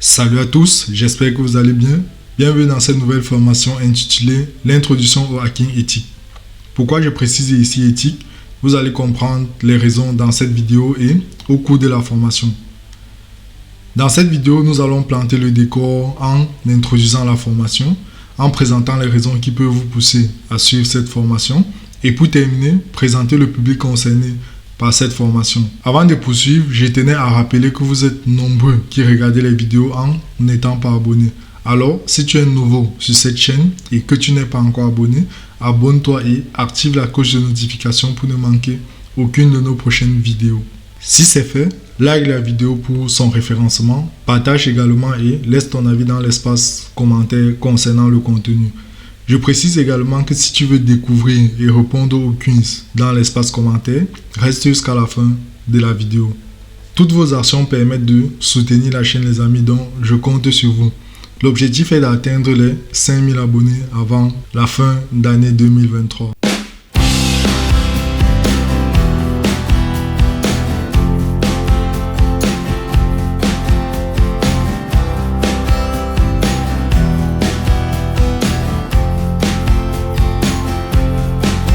Salut à tous, j'espère que vous allez bien. Bienvenue dans cette nouvelle formation intitulée L'introduction au hacking éthique. Pourquoi je précise ici éthique? Vous allez comprendre les raisons dans cette vidéo et au cours de la formation. Dans cette vidéo, nous allons planter le décor en introduisant la formation, en présentant les raisons qui peuvent vous pousser à suivre cette formation et pour terminer, présenter le public concerné par cette formation. Avant de poursuivre, je tenais à rappeler que vous êtes nombreux qui regardez les vidéos en n'étant pas abonnés. Alors, si tu es nouveau sur cette chaîne et que tu n'es pas encore abonné, abonne-toi et active la cloche de notification pour ne manquer aucune de nos prochaines vidéos. Si c'est fait, like la vidéo pour son référencement, partage également et laisse ton avis dans l'espace commentaire concernant le contenu. Je précise également que si tu veux découvrir et répondre aux quiz dans l'espace commentaire, reste jusqu'à la fin de la vidéo. Toutes vos actions permettent de soutenir la chaîne les amis, donc je compte sur vous. L'objectif est d'atteindre les 5000 abonnés avant la fin d'année 2023.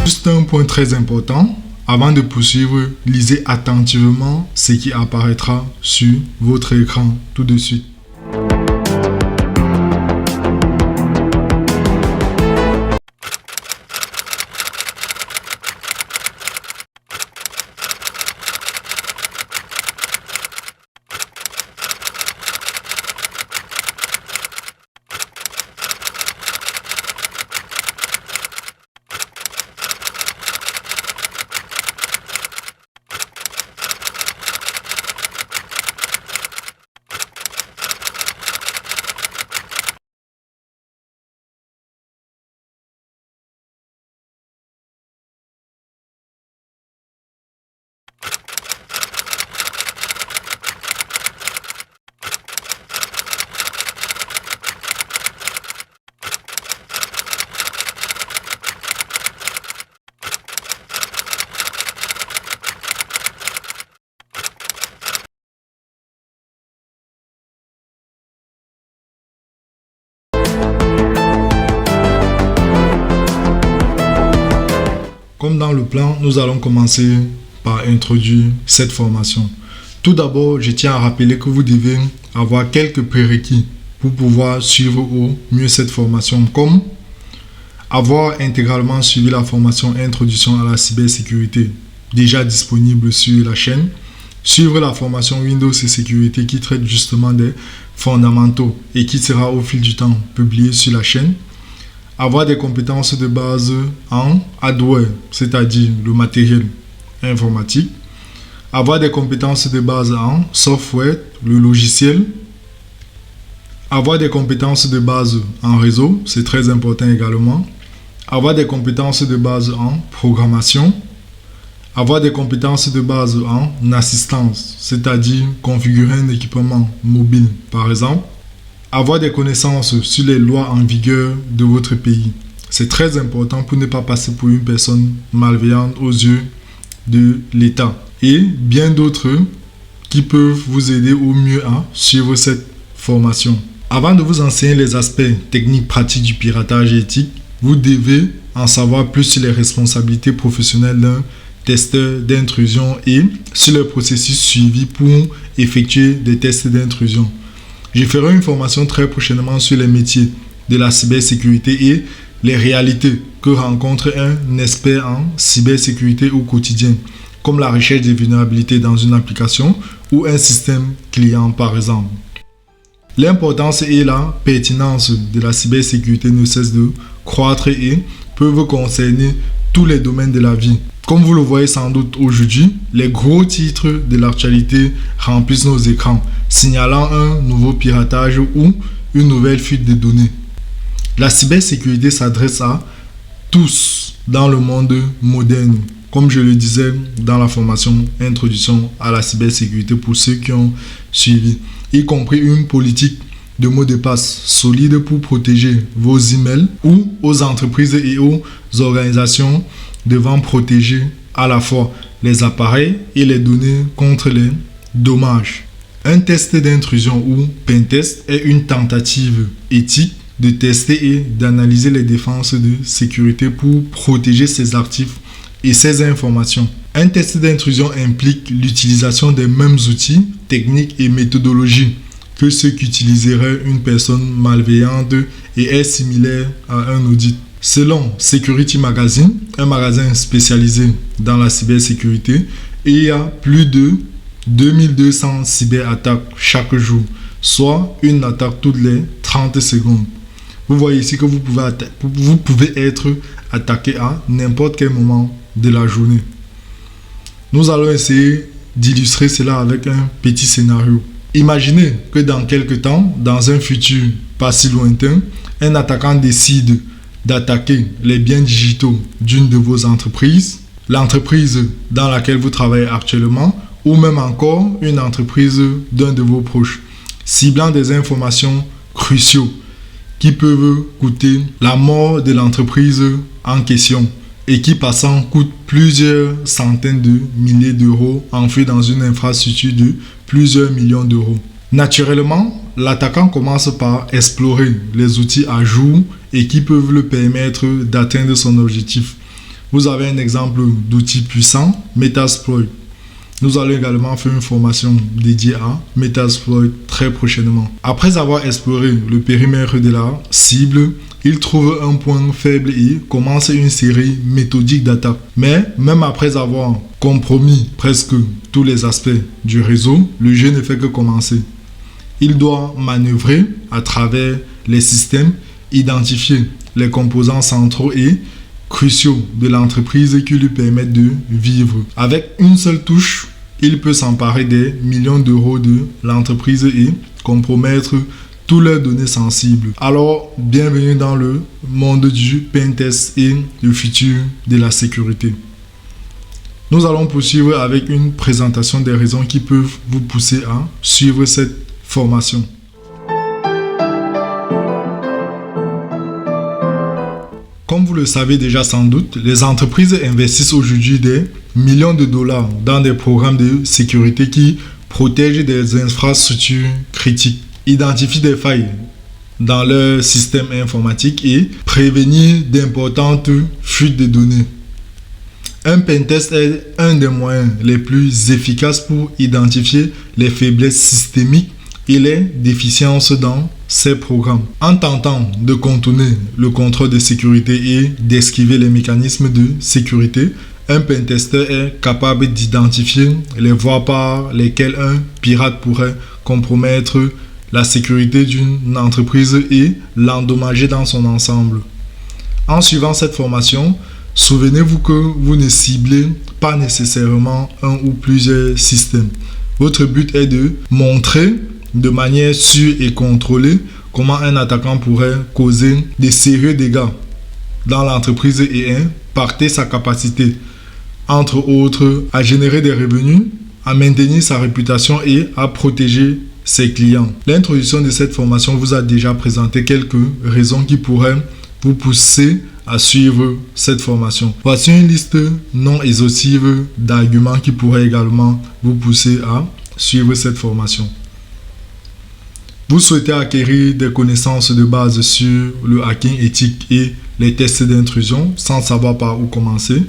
Juste un point très important, avant de poursuivre, lisez attentivement ce qui apparaîtra sur votre écran tout de suite. Comme dans le plan, nous allons commencer par introduire cette formation. Tout d'abord, je tiens à rappeler que vous devez avoir quelques prérequis pour pouvoir suivre au mieux cette formation, comme avoir intégralement suivi la formation Introduction à la cybersécurité, déjà disponible sur la chaîne, suivre la formation Windows et sécurité qui traite justement des fondamentaux et qui sera au fil du temps publiée sur la chaîne, avoir des compétences de base en hardware, c'est-à-dire le matériel informatique, avoir des compétences de base en software, le logiciel, avoir des compétences de base en réseau, c'est très important également, avoir des compétences de base en programmation, avoir des compétences de base en assistance, c'est-à-dire configurer un équipement mobile par exemple, avoir des connaissances sur les lois en vigueur de votre pays. C'est très important pour ne pas passer pour une personne malveillante aux yeux de l'État. Et bien d'autres qui peuvent vous aider au mieux à suivre cette formation. Avant de vous enseigner les aspects techniques pratiques du piratage éthique, vous devez en savoir plus sur les responsabilités professionnelles d'un testeur d'intrusion et sur le processus suivi pour effectuer des tests d'intrusion. Je ferai une formation très prochainement sur les métiers de la cybersécurité et les réalités que rencontre un expert en cybersécurité au quotidien, comme la recherche des vulnérabilités dans une application ou un système client par exemple. L'importance et la pertinence de la cybersécurité ne cessent de croître et peuvent concerner tous les domaines de la vie. Comme vous le voyez sans doute aujourd'hui, les gros titres de l'actualité remplissent nos écrans, signalant un nouveau piratage ou une nouvelle fuite de données. La cybersécurité s'adresse à tous dans le monde moderne, comme je le disais dans la formation Introduction à la cybersécurité pour ceux qui ont suivi, y compris une politique de mots de passe solide pour protéger vos emails ou aux entreprises et aux organisations devant protéger à la fois les appareils et les données contre les dommages. Un test d'intrusion ou pentest est une tentative éthique de tester et d'analyser les défenses de sécurité pour protéger ses actifs et ses informations. Un test d'intrusion implique l'utilisation des mêmes outils, techniques et méthodologies que ceux qu'utiliserait une personne malveillante et est similaire à un audit. Selon Security Magazine, un magazine spécialisé dans la cybersécurité, il y a plus de 2200 cyberattaques chaque jour, soit une attaque toutes les 30 secondes. Vous voyez ici que vous pouvez être attaqué à n'importe quel moment de la journée. Nous allons essayer d'illustrer cela avec un petit scénario. Imaginez que dans quelques temps, dans un futur pas si lointain, un attaquant décide d'attaquer les biens digitaux d'une de vos entreprises, l'entreprise dans laquelle vous travaillez actuellement, ou même encore une entreprise d'un de vos proches, ciblant des informations cruciaux qui peuvent coûter la mort de l'entreprise en question et qui passant coûte plusieurs centaines de milliers d'euros enfouis dans une infrastructure de plusieurs millions d'euros. Naturellement, l'attaquant commence par explorer les outils à jour et qui peuvent le permettre d'atteindre son objectif. Vous avez un exemple d'outil puissant, Metasploit. Nous allons également faire une formation dédiée à Metasploit très prochainement. Après avoir exploré le périmètre de la cible, il trouve un point faible et commence une série méthodique d'attaques. Mais même après avoir compromis presque tous les aspects du réseau, le jeu ne fait que commencer. Il doit manœuvrer à travers les systèmes, identifier les composants centraux et cruciaux de l'entreprise qui lui permettent de vivre. Avec une seule touche, il peut s'emparer des millions d'euros de l'entreprise et compromettre toutes leurs données sensibles. Alors, bienvenue dans le monde du pentest et le futur de la sécurité. Nous allons poursuivre avec une présentation des raisons qui peuvent vous pousser à suivre cette formation. Comme vous le savez déjà sans doute, les entreprises investissent aujourd'hui des millions de dollars dans des programmes de sécurité qui protègent des infrastructures critiques, identifient des failles dans leur système informatique et prévenir d'importantes fuites de données. Un pentest est un des moyens les plus efficaces pour identifier les faiblesses systémiques et les déficiences dans ces programmes. En tentant de contourner le contrôle de sécurité et d'esquiver les mécanismes de sécurité, un pentester est capable d'identifier les voies par lesquelles un pirate pourrait compromettre la sécurité d'une entreprise et l'endommager dans son ensemble. En suivant cette formation, souvenez-vous que vous ne ciblez pas nécessairement un ou plusieurs systèmes. Votre but est de montrer de manière sûre et contrôlée comment un attaquant pourrait causer de sérieux dégâts dans l'entreprise et impacter sa capacité, entre autres, à générer des revenus, à maintenir sa réputation et à protéger ses clients. L'introduction de cette formation vous a déjà présenté quelques raisons qui pourraient vous pousser à suivre cette formation. Voici une liste non exhaustive d'arguments qui pourraient également vous pousser à suivre cette formation. Vous souhaitez acquérir des connaissances de base sur le hacking éthique et les tests d'intrusion sans savoir par où commencer.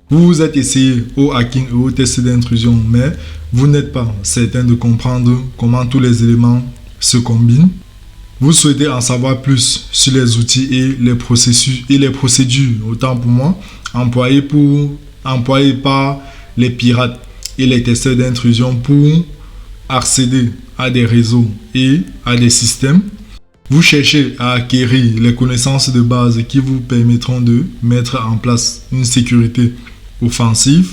Vous vous êtes essayé au hacking et aux tests d'intrusion, mais vous n'êtes pas certain de comprendre comment tous les éléments se combinent. Vous souhaitez en savoir plus sur les outils et les processus et les procédures, autant pour moi, employés par les pirates et les testeurs d'intrusion pour accéder à des réseaux et à des systèmes. Vous cherchez à acquérir les connaissances de base qui vous permettront de mettre en place une sécurité offensive.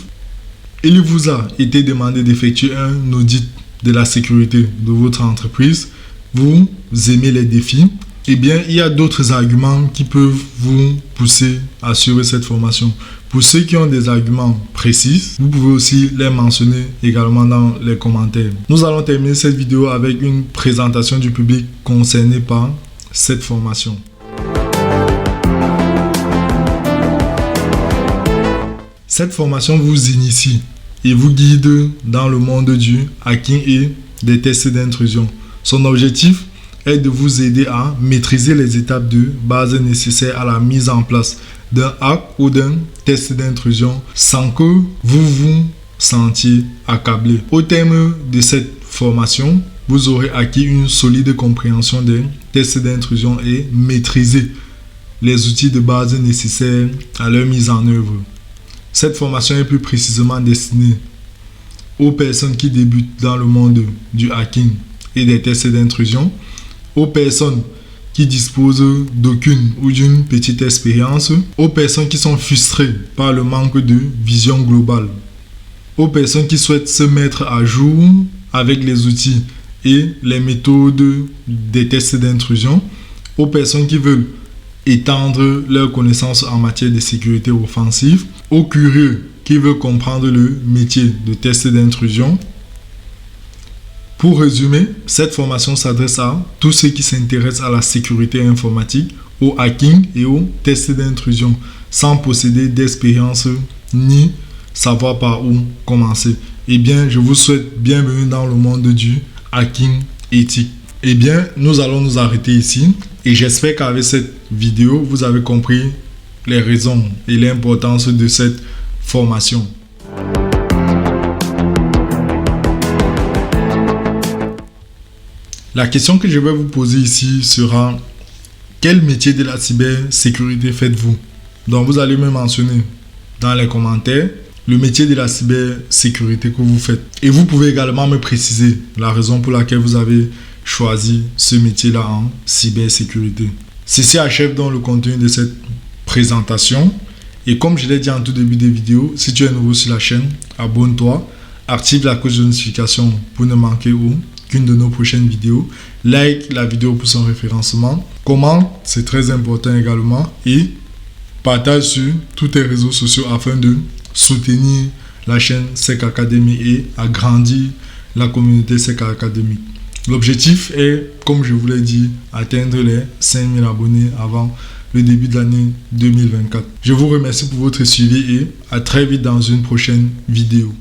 Il vous a été demandé d'effectuer un audit de la sécurité de votre entreprise. Vous aimez les défis. Eh bien, il y a d'autres arguments qui peuvent vous pousser à suivre cette formation. Pour ceux qui ont des arguments précis, vous pouvez aussi les mentionner également dans les commentaires. Nous allons terminer cette vidéo avec une présentation du public concerné par cette formation. Cette formation vous initie et vous guide dans le monde du hacking et des tests d'intrusion. Son objectif est de vous aider à maîtriser les étapes de base nécessaires à la mise en place d'un hack ou d'un test d'intrusion sans que vous vous sentiez accablé. Au terme de cette formation, vous aurez acquis une solide compréhension des tests d'intrusion et maîtrisé les outils de base nécessaires à leur mise en œuvre. Cette formation est plus précisément destinée aux personnes qui débutent dans le monde du hacking et des tests d'intrusion, aux personnes qui disposent d'aucune ou d'une petite expérience, aux personnes qui sont frustrées par le manque de vision globale, aux personnes qui souhaitent se mettre à jour avec les outils et les méthodes des tests d'intrusion, aux personnes qui veulent étendre leurs connaissances en matière de sécurité offensive, aux curieux qui veulent comprendre le métier de test d'intrusion. Pour résumer, cette formation s'adresse à tous ceux qui s'intéressent à la sécurité informatique, au hacking et aux tests d'intrusion, sans posséder d'expérience ni savoir par où commencer. Eh bien, je vous souhaite bienvenue dans le monde du hacking éthique. Eh bien, nous allons nous arrêter ici et j'espère qu'avec cette vidéo, vous avez compris les raisons et l'importance de cette formation. La question que je vais vous poser ici sera: quel métier de la cybersécurité faites-vous? Donc vous allez me mentionner dans les commentaires le métier de la cybersécurité que vous faites. Et vous pouvez également me préciser la raison pour laquelle vous avez choisi ce métier-là en cybersécurité. Ceci achève donc le contenu de cette présentation. Et comme je l'ai dit en tout début de vidéo, si tu es nouveau sur la chaîne, abonne-toi, active la cloche de notification pour ne manquer aucune de nos prochaines vidéos. Like la vidéo pour son référencement. Commente, c'est très important également. Et partage sur tous tes réseaux sociaux afin de soutenir la chaîne SEC Academy et agrandir la communauté SEC Academy. L'objectif est, comme je vous l'ai dit, atteindre les 5000 abonnés avant le début de l'année 2024. Je vous remercie pour votre suivi et à très vite dans une prochaine vidéo.